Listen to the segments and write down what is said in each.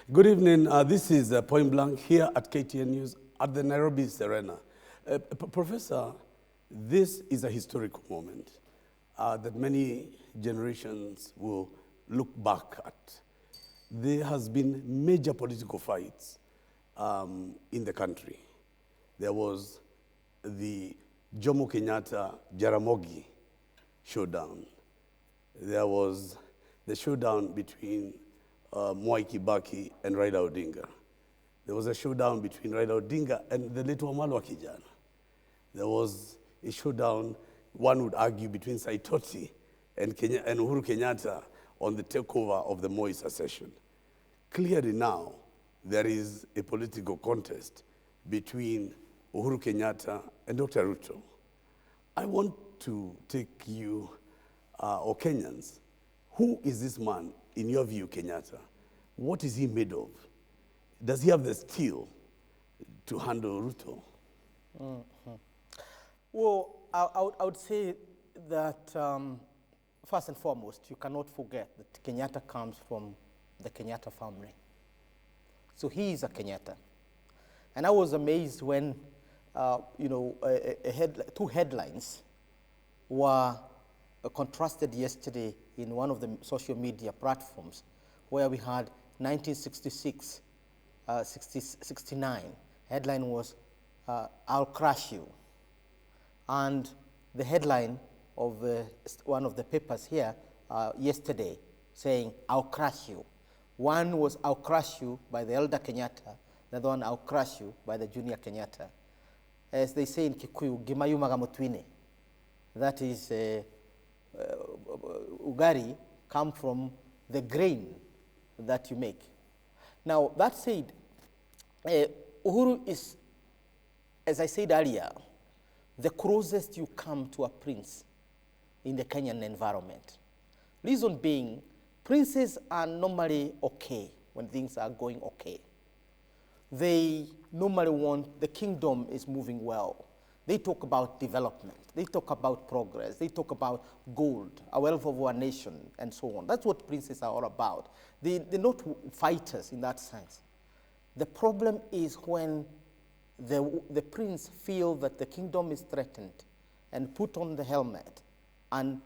Good evening. This is Point Blank here at KTN News at the Nairobi Serena. Professor, this is a historical moment that many generations will look back at. There has been major political fights in the country. There was the Jomo Kenyatta-Jaramogi showdown. There was the showdown between KIBAKI and Raila Odinga. There was a showdown between Raila Odinga and the late Wamalwa Kijana. There was a showdown, one would argue, between Saitoti and Uhuru Kenyatta on the takeover of the Moi succession. Clearly now, there is a political contest between Uhuru Kenyatta and Dr. Ruto. I want to take you, or Kenyans, who is this man, in your view, Kenyatta? What is he made of? Does he have the steel to handle Ruto? Mm-hmm. Well, I would say that first and foremost, you cannot forget that Kenyatta comes from the Kenyatta family. So he is a Kenyatta. And I was amazed when, two headlines were contrasted yesterday in one of the social media platforms where we had 1966, 69. Headline was, I'll crush you. And the headline of one of the papers here yesterday saying, I'll crush you. One was, I'll crush you by the elder Kenyatta. The other one, I'll crush you by the junior Kenyatta. As they say in Kikuyu, gimayumaga mutwine. That is, ugari come from the grain that you make. Now, that said, Uhuru is, as I said earlier, the closest you come to a prince in the Kenyan environment. Reason being, princes are normally okay when things are going okay. They normally want, the kingdom is moving well. They talk about development. They talk about progress. They talk about gold, a wealth of our nation, and so on. That's what princes are all about. They're not fighters in that sense. The problem is when the prince feels that the kingdom is threatened and put on the helmet and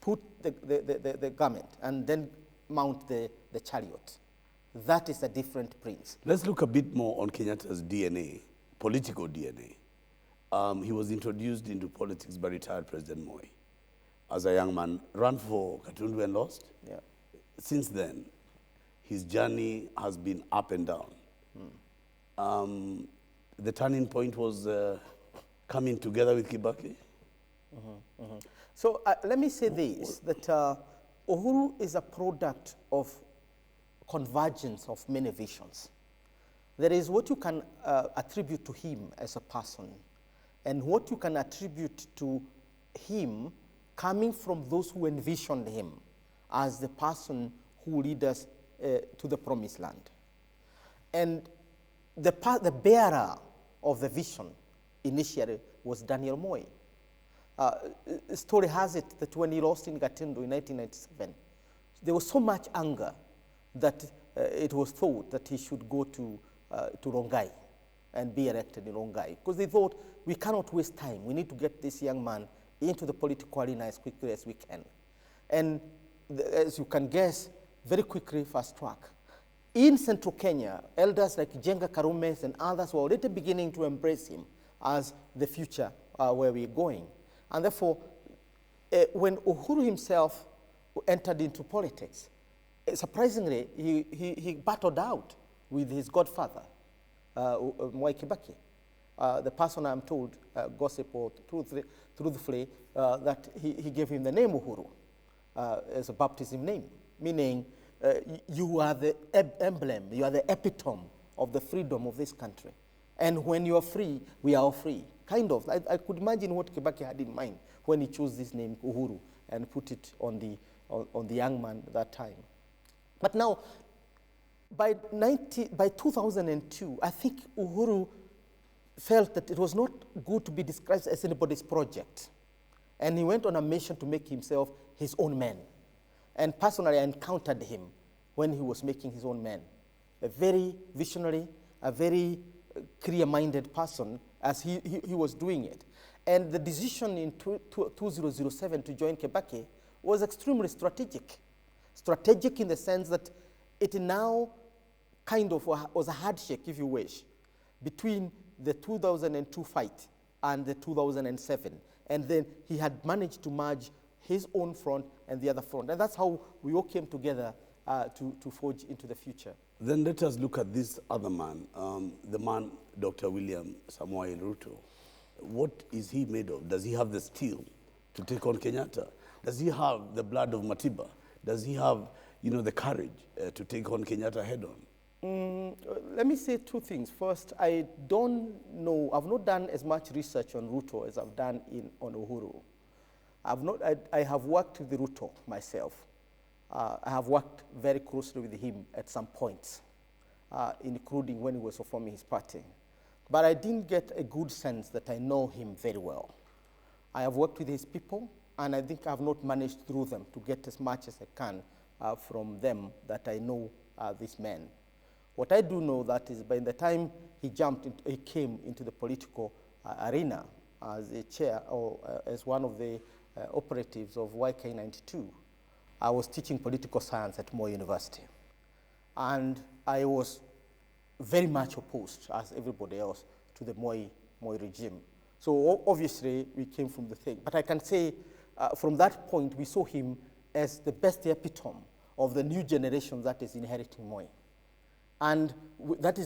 put the garment and then mount the chariot. That is a different prince. Let's look a bit more on Kenyatta's DNA, political DNA. He was introduced into politics by retired President Moi. As a young man, ran for Katundu and lost. Yeah. Since then, his journey has been up and down. The turning point was coming together with KIBAKI. So let me say this, that Uhuru is a product of convergence of many visions. There is what you can attribute to him as a person, and what you can attribute to him coming from those who envisioned him as the person who will lead us to the promised land. And the bearer of the vision initially was Daniel Moi. The story has it that when he lost in Gatundu in 1997, there was so much anger that it was thought that he should go to Rongai and be elected in Rongai, because they thought, we cannot waste time. We need to get this young man into the political arena as quickly as we can. And as you can guess, very quickly, fast track. In central Kenya, elders like Jenga Karumes and others were already beginning to embrace him as the future where we're going. And therefore, when Uhuru himself entered into politics, surprisingly, he battled out with his godfather, KIBAKI. The person, I'm told, gossip or truthfully, that he gave him the name Uhuru as a baptism name, meaning you are the emblem, you are the epitome of the freedom of this country. And when you are free, we are all free. Kind of. I could imagine what KIBAKI had in mind when he chose this name Uhuru and put it on the young man at that time. But now, by 2002, I think Uhuru felt that it was not good to be described as anybody's project. And he went on a mission to make himself his own man. And personally, I encountered him when he was making his own man. a very visionary, a very clear-minded person as he was doing it. And the decision in 2007 to join KIBAKI was extremely strategic. Strategic in the sense that it now kind of was a handshake, if you wish, between the 2002 fight and the 2007. And then he had managed to merge his own front and the other front. And that's how we all came together to forge into the future. Then let us look at this other man, the man, Dr. William Samoei Ruto. What is he made of? Does he have the steel to take on Kenyatta? Does he have the blood of Matiba? Does he have, the courage to take on Kenyatta head on? Let me say two things. First, I don't know, I've not done as much research on Ruto as I've done on Uhuru. I have worked with Ruto myself. I have worked very closely with him at some points, including when he was forming his party. But I didn't get a good sense that I know him very well. I have worked with his people, and I think I have not managed through them to get as much as I can from them that I know this man. What I do know that is by the time he came into the political arena as a chair or as one of the operatives of YK92, I was teaching political science at Moi University. And I was very much opposed, as everybody else, to the Moi regime. So obviously, we came from the thing. But I can say, from that point, we saw him as the best epitome of the new generation that is inheriting Moi. And that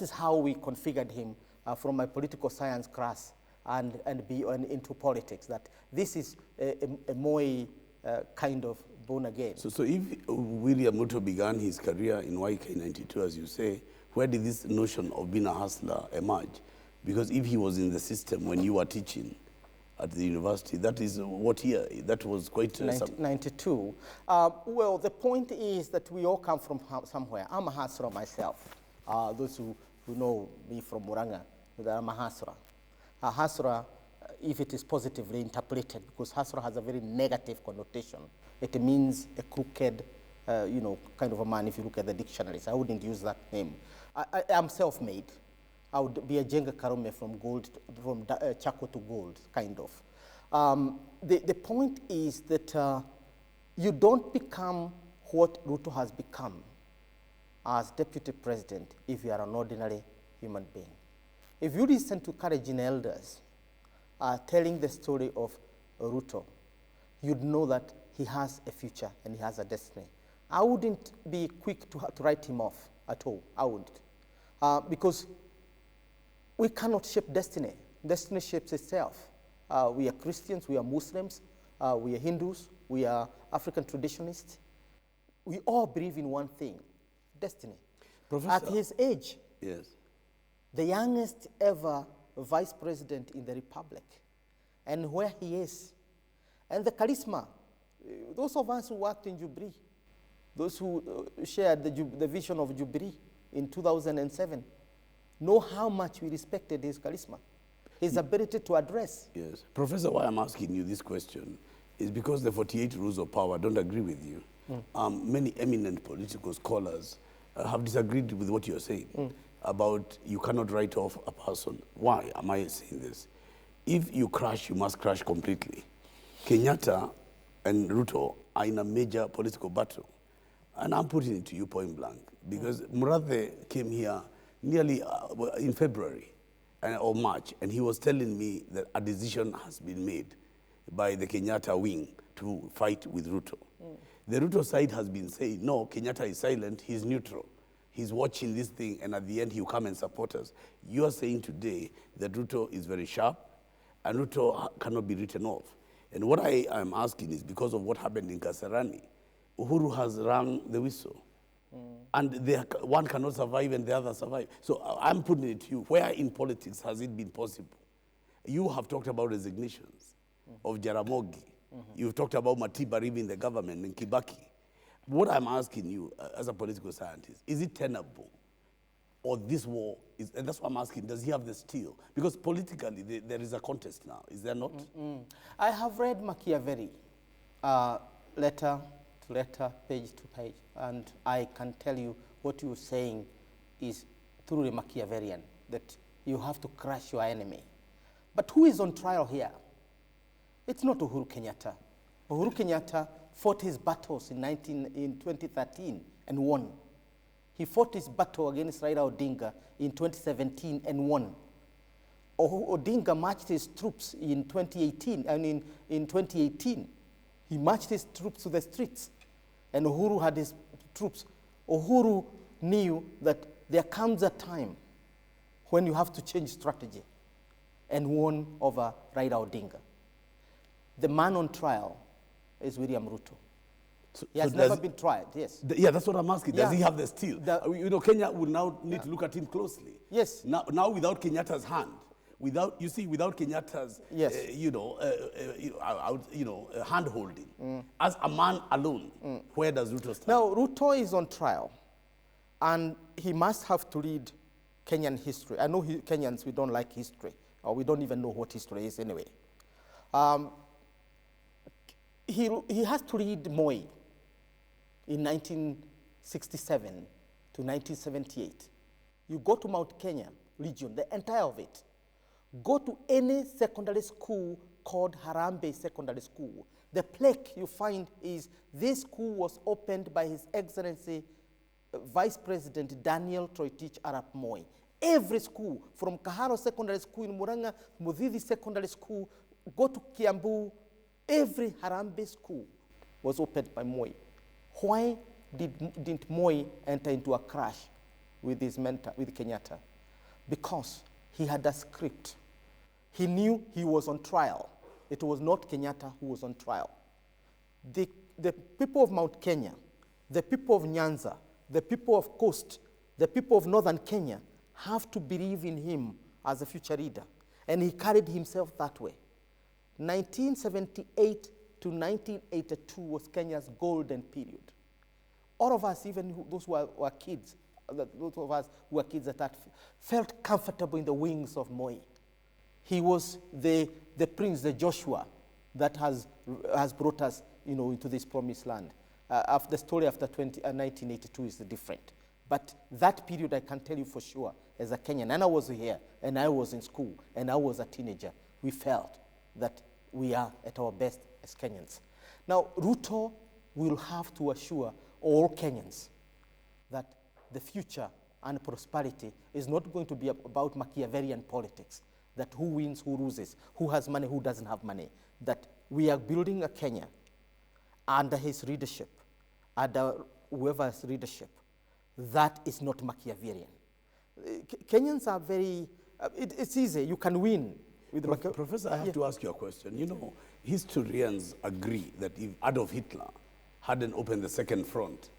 is how we configured him from my political science class and into politics, that this is a Moi kind of born again. So if William Ruto began his career in YK92, as you say, where did this notion of being a hustler emerge? Because if he was in the system when you were teaching at the university, that is what year? That was quite... 92. Well, the point is that we all come from somewhere. I'm a hustler myself. Those who know me from Muranga, I'm a hustler. A hustler, if it is positively interpreted, because hustler has a very negative connotation. It means a crooked, kind of a man if you look at the dictionaries. I wouldn't use that name. I am self-made. I would be a Jenga Karume from charcoal to gold, kind of. The point is that you don't become what Ruto has become as deputy president if you are an ordinary human being. If you listen to courageous elders telling the story of Ruto, you'd know that he has a future and he has a destiny. I wouldn't be quick to write him off at all. I wouldn't. Because we cannot shape destiny. Destiny shapes itself. We are Christians, we are Muslims, we are Hindus, we are African traditionalists. We all believe in one thing, destiny. Professor, at his age, yes, the youngest ever vice president in the republic, and where he is, and the charisma, those of us who worked in Jubilee, those who shared the vision of Jubilee in 2007, know how much we respected his charisma, his ability to address. Yes. Professor, why I'm asking you this question is because the 48 rules of power don't agree with you. Many eminent political scholars have disagreed with what you're saying about you cannot write off a person. Why am I saying this? If you crash, you must crash completely. Kenyatta and Ruto are in a major political battle. And I'm putting it to you point blank, because Murathe came here nearly in February or March, and he was telling me that a decision has been made by the Kenyatta wing to fight with Ruto. The Ruto side has been saying, no, Kenyatta is silent, he's neutral. He's watching this thing, and at the end, he'll come and support us. You are saying today that Ruto is very sharp, and Ruto cannot be written off. And what I am asking is because of what happened in Kasarani, Uhuru has rung the whistle. And one cannot survive and the other survive. So I'm putting it to you, where in politics has it been possible? You have talked about resignations of Jaramogi. You've talked about Matiba leaving the government and KIBAKI. What I'm asking you as a political scientist, is it tenable? Or this war, and that's what I'm asking, does he have the steel? Because politically, there is a contest now, is there not? I have read Machiavelli, letter letter page to page, and I can tell you what you're saying is truly Machiavellian, that you have to crush your enemy. But who is on trial here? It's not Uhuru Kenyatta. Uhuru Kenyatta fought his battles in 2013 and won. He fought his battle against Raila Odinga in 2017 and won. Odinga marched his troops in 2018, and in 2018, he marched his troops to the streets, and Uhuru had his troops. Uhuru knew that there comes a time when you have to change strategy, and won over Raila Odinga. The man on trial is William Ruto. He has never been tried, yes. Yeah, that's what I'm asking. Does he have the steel? Kenya will now need to look at him closely. Yes. Now without Kenyatta's hand, without Kenyatta's, yes. hand-holding, as a man alone, where does Ruto stand? Now, Ruto is on trial, and he must have to read Kenyan history. I know Kenyans, we don't like history, or we don't even know what history is anyway. He has to read Moi in 1967 to 1978. You go to Mount Kenya region, the entire of it. Go to any secondary school called Harambee Secondary School. The plaque you find is this school was opened by His Excellency Vice President Daniel Toroitich Arap Moi. Every school, from Kaharo Secondary School in Murang'a, Mudhidi Secondary School, go to Kiambu, every Harambee school was opened by Moi. Why didn't Moi enter into a crash with his mentor, with Kenyatta? Because he had a script. He knew he was on trial. It was not Kenyatta who was on trial. The people of Mount Kenya, the people of Nyanza, the people of Coast, the people of Northern Kenya have to believe in him as a future leader. And he carried himself that way. 1978 to 1982 was Kenya's golden period. All of us, even those who were kids, those of us who were kids at that, felt comfortable in the wings of Moi. He was the prince, the Joshua, that has brought us, into this promised land. The story after 1982 is different. But that period, I can tell you for sure, as a Kenyan, and I was here, and I was in school, and I was a teenager, we felt that we are at our best as Kenyans. Now, Ruto will have to assure all Kenyans that the future and prosperity is not going to be about Machiavellian politics, that who wins, who loses, who has money, who doesn't have money, that we are building a Kenya under his leadership, under whoever's leadership. That is not Machiavellian. Kenyans are very, it's easy, you can win. Professor, I have to ask you a question. Historians agree that if Adolf Hitler hadn't opened the second front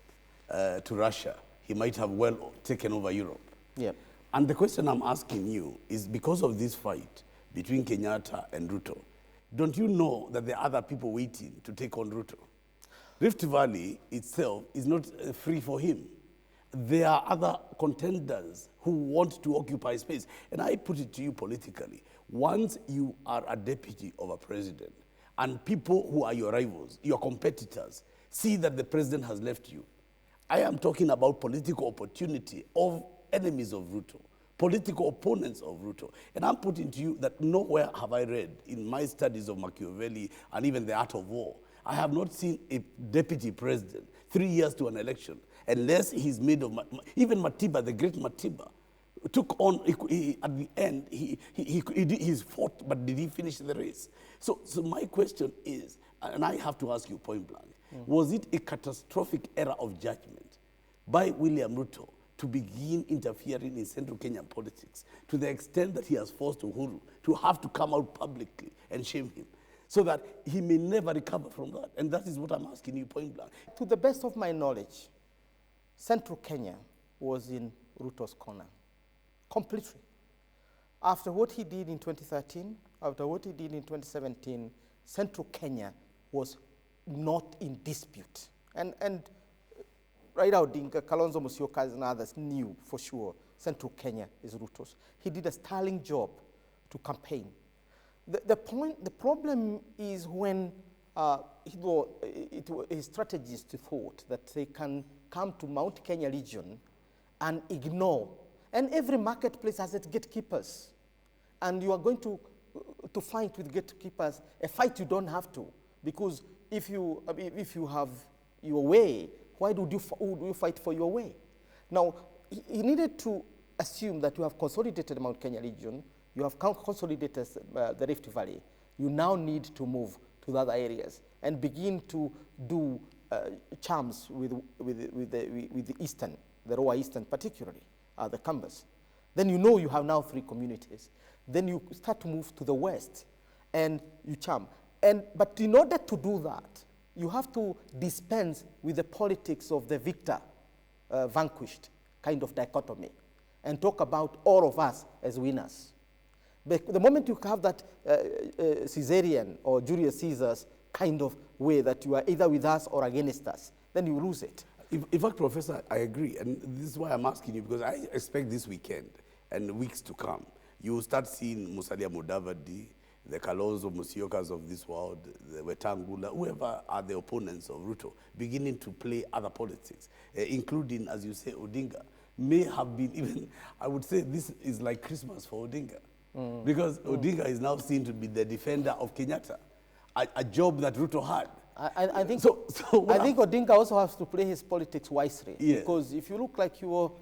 to Russia, he might have well taken over Europe. Yep. And the question I'm asking you is, because of this fight between Kenyatta and Ruto, don't you know that there are other people waiting to take on Ruto? Rift Valley itself is not free for him. There are other contenders who want to occupy space. And I put it to you politically. Once you are a deputy of a president, and people who are your rivals, your competitors, see that the president has left you, I am talking about political opportunity of enemies of Ruto, political opponents of Ruto. And I'm putting to you that nowhere have I read in my studies of Machiavelli and even the art of war, I have not seen a deputy president 3 years to an election, unless he's made of, even Matiba, the great Matiba, took on, at the end, he's fought, but did he finish the race? So my question is, and I have to ask you point blank, was it a catastrophic error of judgment by William Ruto to begin interfering in central Kenyan politics to the extent that he has forced Uhuru to have to come out publicly and shame him, so that he may never recover from that? And that is what I'm asking you point blank. To the best of my knowledge, central Kenya was in Ruto's corner, completely. After what he did in 2013, after what he did in 2017, central Kenya was not in dispute. And Raila Odinga, Kalonzo Musyoka, and others knew for sure central Kenya is Ruto's. He did a sterling job to campaign. The problem is when his strategists thought that they can come to Mount Kenya region and ignore. And every marketplace has its gatekeepers. And you are going to fight with gatekeepers, a fight you don't have to. Because if you have your way, why would you fight for your way? Now, he needed to assume that you have consolidated Mount Kenya region, you have consolidated the Rift Valley. You now need to move to the other areas and begin to do charms with the eastern, the lower eastern particularly, the Kambas. Then you know you have now 3 communities. Then you start to move to the west and you charm. But in order to do that, you have to dispense with the politics of the victor, vanquished kind of dichotomy and talk about all of us as winners. But the moment you have that Caesarian or Julius Caesar's kind of way that you are either with us or against us, then you lose it. In fact, Professor, I agree. And this is why I'm asking you, because I expect this weekend and weeks to come, you will start seeing Musalia Mudavadi, the Kalonzo Musyokas of this world, the Wetangula, whoever are the opponents of Ruto, beginning to play other politics, including, as you say, Odinga, may have been even, I would say this is like Christmas for Odinga. Because Odinga is now seen to be the defender of Kenyatta, a job that Ruto had. I think Odinga also has to play his politics wisely. Yes. Because if you look like you are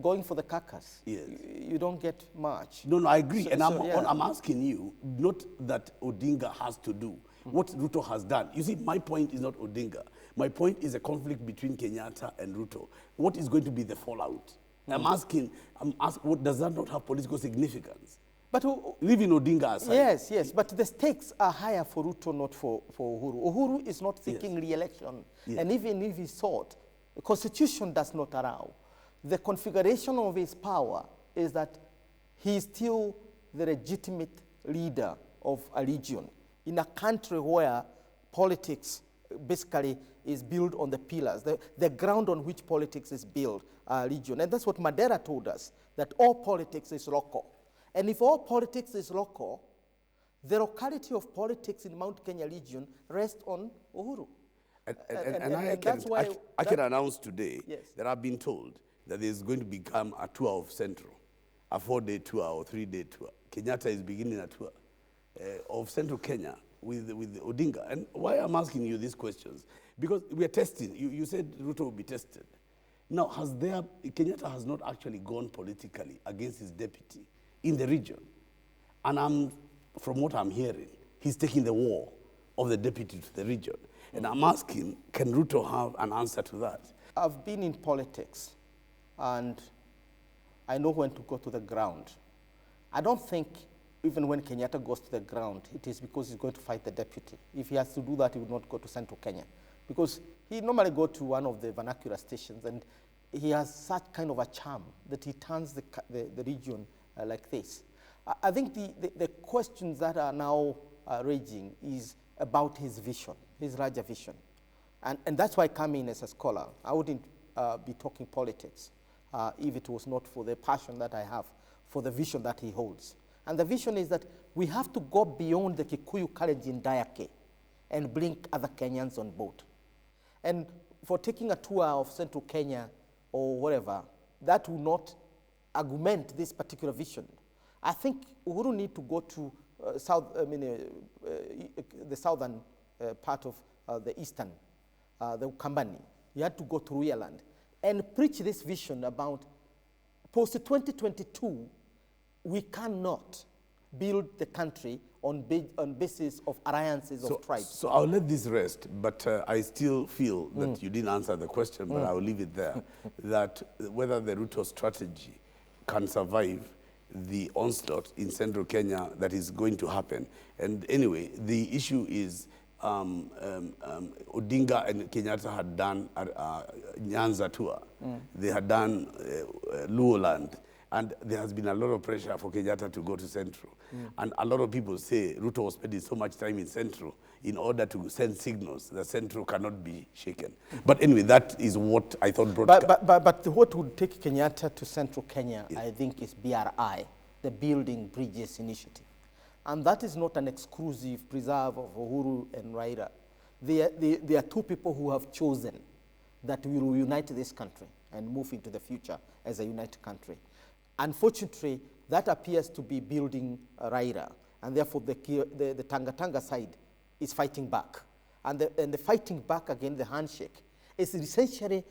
going for the carcass, yes, you don't get much. No, I agree. I'm asking you, not that Odinga has to do what Ruto has done. You see, my point is not Odinga. My point is a conflict between Kenyatta and Ruto. What is going to be the fallout? I'm asking, what does that not have political significance? But leaving Odinga aside. Yes, but the stakes are higher for Ruto, not for Uhuru. Uhuru is not seeking re-election, and even if he sought, the Constitution does not allow. The configuration of his power is that he is still the legitimate leader of a region in a country where politics basically is built on the pillars, the ground on which politics is built, region. And that's what Madera told us, that all politics is local. And if all politics is local, the locality of politics in Mount Kenya region rests on Uhuru. And I can announce today that I've been told that there's going to become a tour of Central, a 4-day tour or 3-day tour. Kenyatta is beginning a tour of Central Kenya with Odinga. And why I'm asking you these questions, because we are testing. You said Ruto will be tested. Now, Kenyatta has not actually gone politically against his deputy in the region. And from what I'm hearing, he's taking the war of the deputy to the region. And I'm asking, can Ruto have an answer to that? I've been in politics, and I know when to go to the ground. I don't think even when Kenyatta goes to the ground, it is because he's going to fight the deputy. If he has to do that, he would not go to Central Kenya. Because he normally go to one of the vernacular stations, and he has such kind of a charm that he turns the region like this. I think the questions that are now raging is about his vision, his larger vision. And that's why I come in as a scholar. I wouldn't be talking politics if it was not for the passion that I have for the vision that he holds. And the vision is that we have to go beyond the Kikuyu Kalenjin diarchy and bring other Kenyans on board. And for taking a tour of Central Kenya or whatever, that will not augment this particular vision. I think Uhuru need to go to the southern part of the eastern, the Ukambani. You had to go to Ruyaland and preach this vision about post-2022, we cannot build the country on basis of alliances of tribes. So I'll let this rest, but I still feel that you didn't answer the question, but I'll leave it there, that whether the Ruto strategy can survive the onslaught in Central Kenya that is going to happen. And anyway, the issue is Odinga and Kenyatta had done Nyanza tour. They had done Luoland. And there has been a lot of pressure for Kenyatta to go to Central. And a lot of people say Ruto was spending so much time in Central in order to send signals that Central cannot be shaken. But anyway, that is what I thought brought... But what would take Kenyatta to Central Kenya, I think, is BRI, the Building Bridges Initiative. And that is not an exclusive preserve of Uhuru and Raila. There are two people who have chosen that we will unite this country and move into the future as a united country. Unfortunately, that appears to be building Raila, and therefore the Tanga side is fighting back. And the fighting back against the handshake is essentially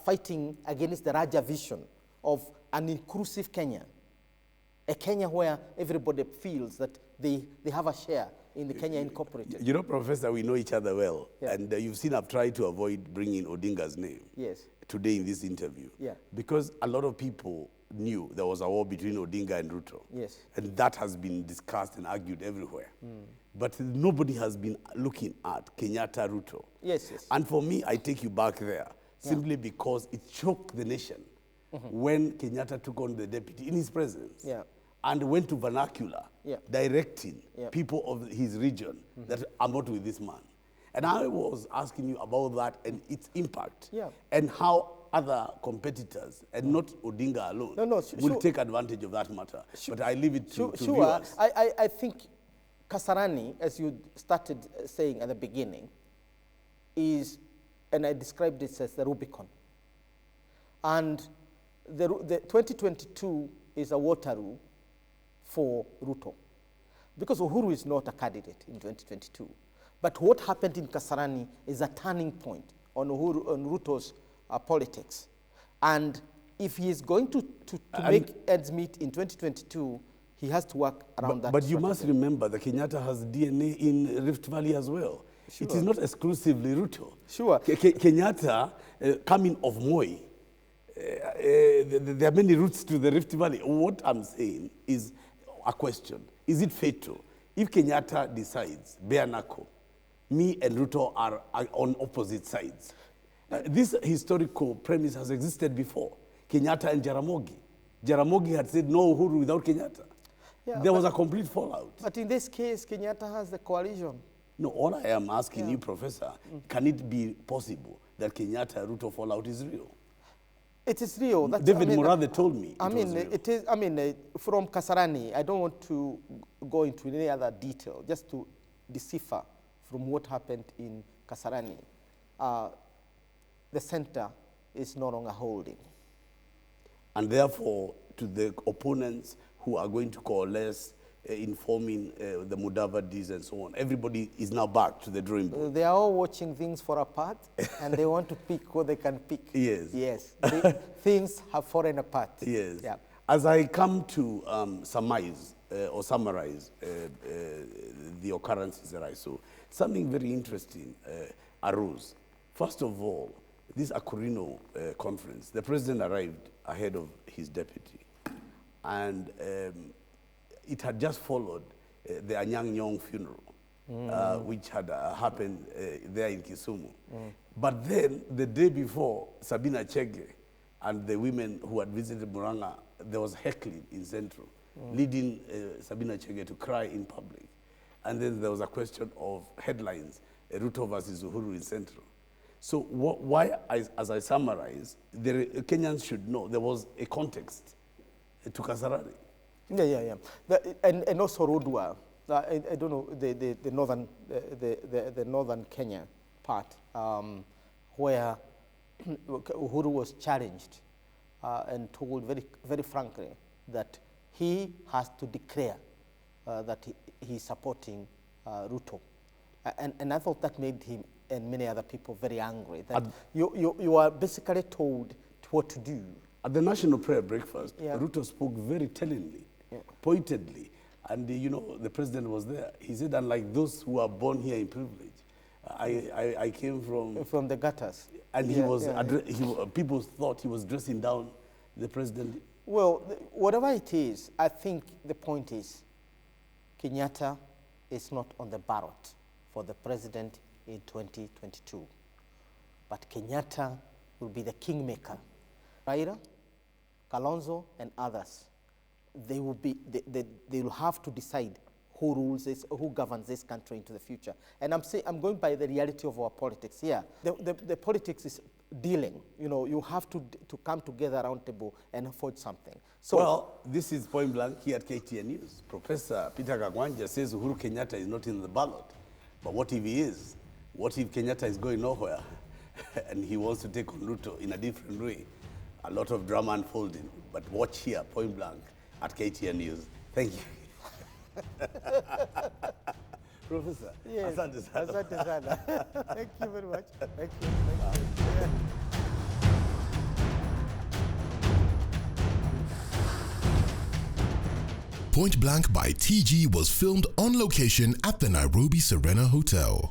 fighting against the Raja vision of an inclusive Kenya, a Kenya where everybody feels that they have a share in the Kenya Incorporated. You know, Professor, we know each other well, yeah. and you've seen I've tried to avoid bringing Odinga's name today in this interview, because a lot of people knew there was a war between Odinga and Ruto, and that has been discussed and argued everywhere. But nobody has been looking at Kenyatta Ruto. And for me, I take you back there simply because it shocked the nation when Kenyatta took on the deputy in his presence and went to vernacular, directing people of his region that I'm not with this man. And I was asking you about that and its impact and how other competitors, and not Odinga alone, will take advantage of that matter. But I leave it to viewers. I think Kasarani, as you started saying at the beginning, is, and I described it as the Rubicon. And the 2022 is a Waterloo for Ruto, because Uhuru is not a candidate in 2022. But what happened in Kasarani is a turning point on Ruto's politics. And if he is going to make ends meet in 2022, he has to work around that. But you must remember that Kenyatta has DNA in Rift Valley as well. It is not exclusively Ruto. Kenyatta, coming of Moi, there are many routes to the Rift Valley. What I'm saying is a question. Is it fatal? If Kenyatta decides, bare knuckle, me and Ruto are on opposite sides. This historical premise has existed before. Kenyatta and Jaramogi. Jaramogi had said no Uhuru without Kenyatta. There was a complete fallout. But in this case, Kenyatta has the coalition. No, all I am asking you, Professor, can it be possible that Kenyatta-Ruto fallout is real? It is real. David Murathe told me it is. I mean, from Kasarani, I don't want to go into any other detail, just to decipher from what happened in Kasarani. The center is no longer holding. And therefore, to the opponents who are going to coalesce, informing the Mudavadis and so on, everybody is now back to the drawing board. They are all watching things fall apart, and they want to pick what they can pick. Yes. Things have fallen apart. Yes. As I come to summarize the occurrences that I saw, something very interesting arose. First of all, this Akurino conference, the president arrived ahead of his deputy, and it had just followed the Anyang' Nyong'o funeral, which had happened there in Kisumu. But then, the day before, Sabina Chege and the women who had visited Murang'a, there was heckling in Central, leading Sabina Chege to cry in public. And then there was a question of headlines, Ruto versus Uhuru in Central. So why, as I summarize, the Kenyans should know there was a context to Kasarani. And also Rodwa. I don't know the northern Kenya part, where Uhuru was challenged and told very frankly that he has to declare that he's supporting Ruto, and I thought that made him and many other people very angry. That you are basically told what to do. At the National Prayer Breakfast, Ruto spoke very tellingly, pointedly, and you know, the president was there. He said, unlike those who are born here in privilege, I came from the gutters. And people thought he was dressing down the president. Well, whatever it is, I think the point is Kenyatta is not on the ballot for the president in 2022. But Kenyatta will be the kingmaker. Raila, Kalonzo, and others, they will have to decide who rules this, who governs this country into the future. And I'm going by the reality of our politics here. The politics is dealing. You know, you have to come together around the table and forge something. So, well, this is point blank here at KTN News. Professor Peter Kagwanja says Uhuru Kenyatta is not in the ballot. But what if he is? What if Kenyatta is going nowhere and he wants to take on Ruto in a different way? A lot of drama unfolding, but watch here, point blank, at KTN News. Thank you. Professor, yes, asante sana. asante sana. Thank you very much. Thank you. Thank you. Yeah. Point Blank by TG was filmed on location at the Nairobi Serena Hotel.